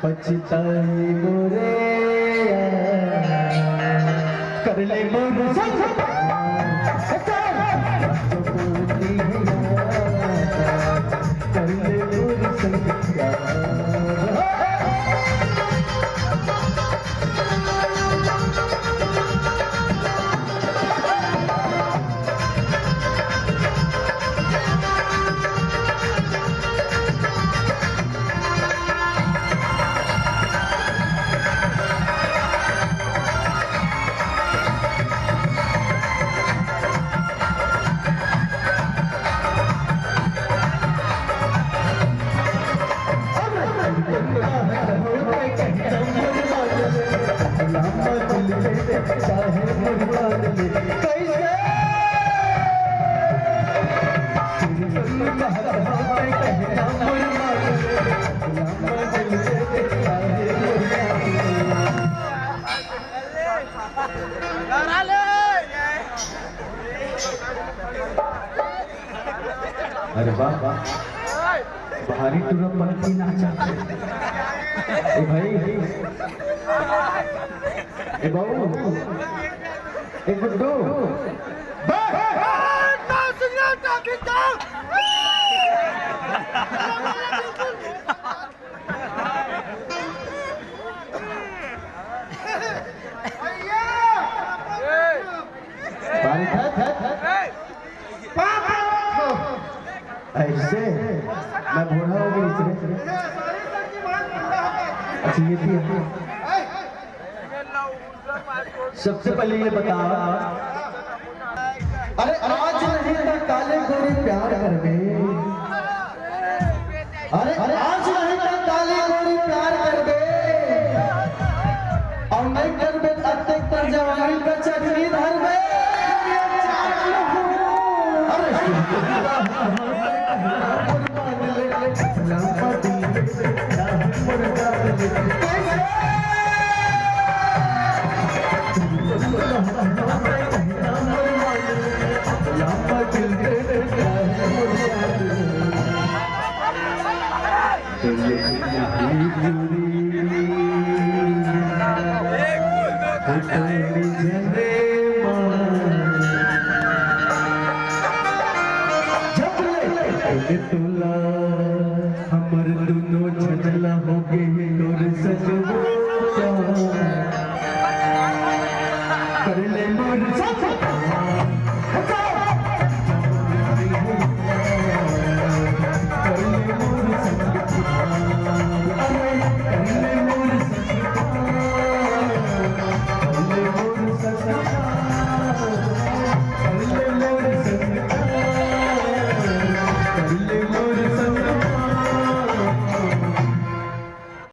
पछताई मोरे कर ले मोरे कर ले मोरे संख्या अरे वाह बाहरी टूरा पंथी नाचा ए भाई ए बाबू ए गुड्डू ऐसे मैं बोला हो गई अच्छा ये थी सबसे पहले ये बता अरे आज नहीं था काले गोरी प्यार कर दे अरे आज नहीं था काले गोरी प्यार कर दे और नहीं कर दे अत्यंत जवानी का चटनी धर दे तुला हमर दोनों झगड़ा हो गए